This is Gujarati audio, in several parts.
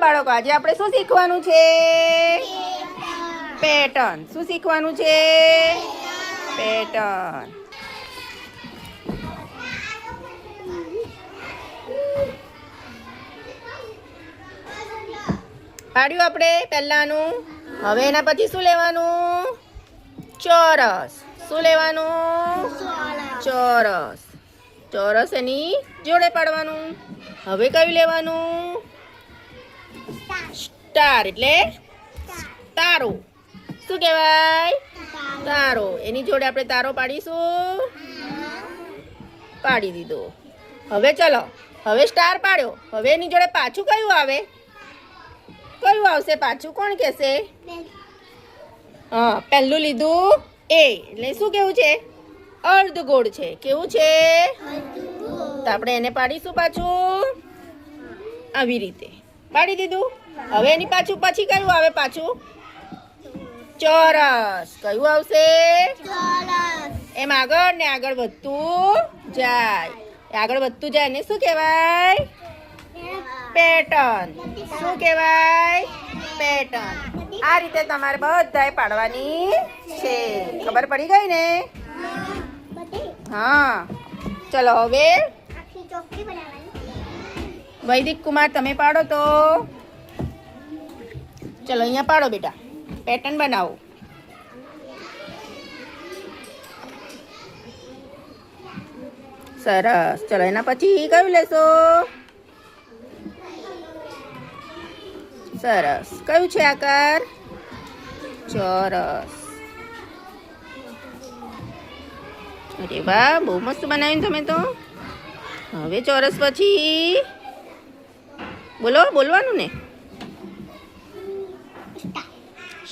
બાળકો આજે આપણે શું શીખવાનું છે? પેટર્ન. શું શીખવાનું છે? પેટર્ન. પાડ્યું આપણે પહેલાનું. હવે એના પછી શું લેવાનું? ચોરસ. શું લેવાનું? ચોરસ. ચોરસ એની જોડે પાડવાનું. હવે કયું લેવાનું? સ્ટાર એટલે તારો. શું કહેવાય? તારો. એની જોડે આપણે તારો પાડીશું. પાડી દીધો. હવે ચલો, હવે સ્ટાર પાડ્યો. હવે એની જોડે પાછું કયું આવે? કયું આવશે પાછું? કોણ કહેશે? હા, પહેલું લીધું એ એટલે શું કેવું છે? અર્ધગોળ છે. કેવું છે? તો આપણે એને પાડીશું પાછું આવી રીતે. પાડી દીધું. હવે એની પાછું પછી કયું આવે? પાછું ચોરસ. કયું આવશે? એમ આગળ ને આગળ વધતું જાય. આગળ વધતું જાય ને શું કહેવાય? પેટર્ન. શું કહેવાય? પેટર્ન. આ રીતે તમારે બધાએ પાડવાની છે. ખબર પડી ગઈ ને? હા, ચલો હવે વૈદિક કુમાર તમે પાડો તો. ચલો અહીંયા પાડો બેટા. પેટર્ન બનાવો. સરસ. ચલો એના પછી કયું લેશો? સરસ. કયું છે આકાર? ચોરસ. અરે વાહ, બહુ મસ્ત બનાવ્યું તમે તો. હવે ચોરસ પછી બોલો, બોલવાનું ને?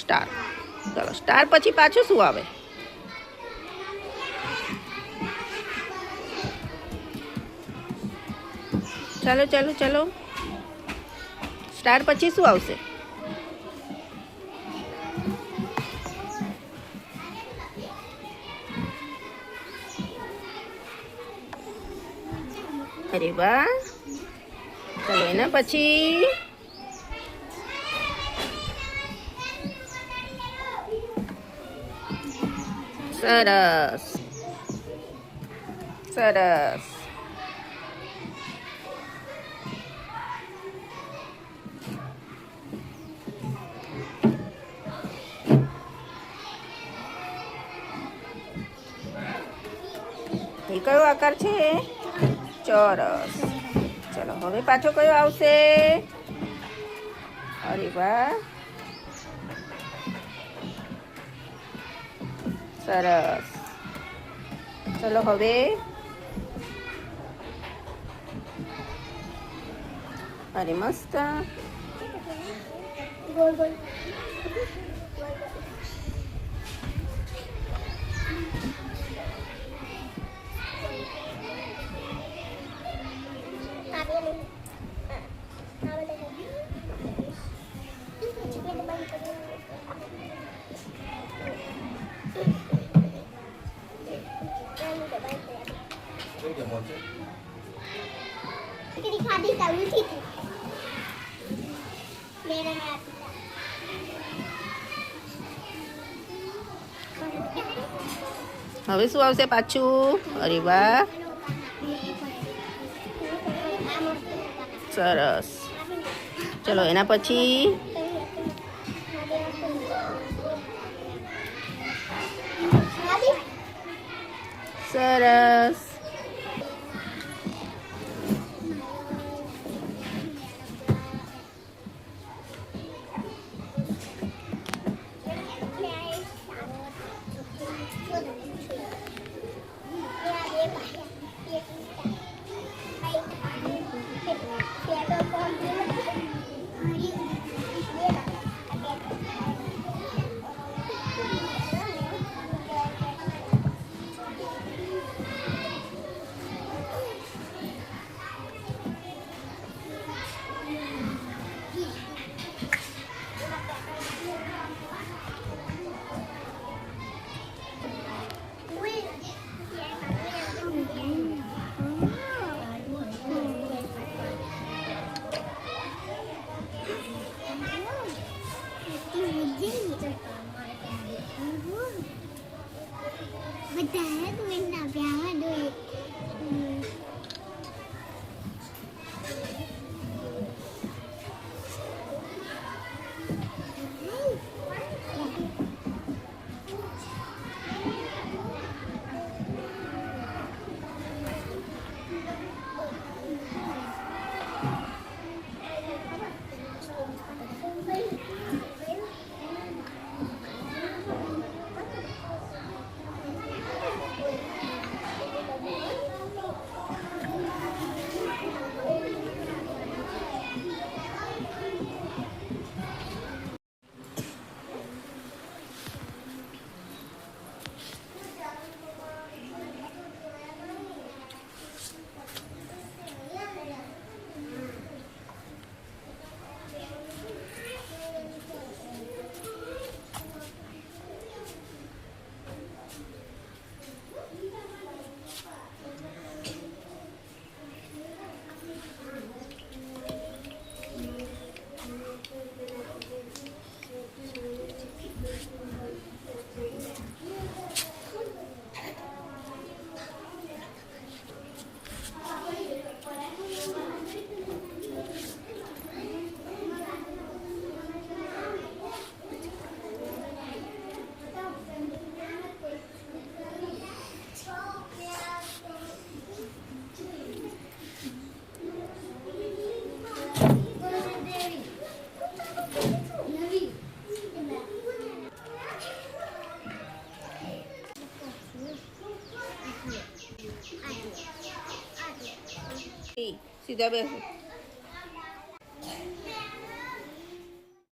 સ્ટાર. ચલો સ્ટાર પછી પાછું શું આવે? ચાલો ચાલો ચાલો. સ્ટાર પછી શું આવશે? અરે વાહ. ચાલો એના પછી સરસ સરસ. એ કયો આકાર છે? ચોરસ. ચલો હવે પાછો કયો આવશે? અરે વાહ, સરસ. ચલો હવે અરે મસ્ત. ગોળ ગોળ. खादी तभी थी मेरे हाथ હવે શું આવશે પાછું? અરે વાહ, સરસ. ચલો એના પછી સરસ. સીધા બેસો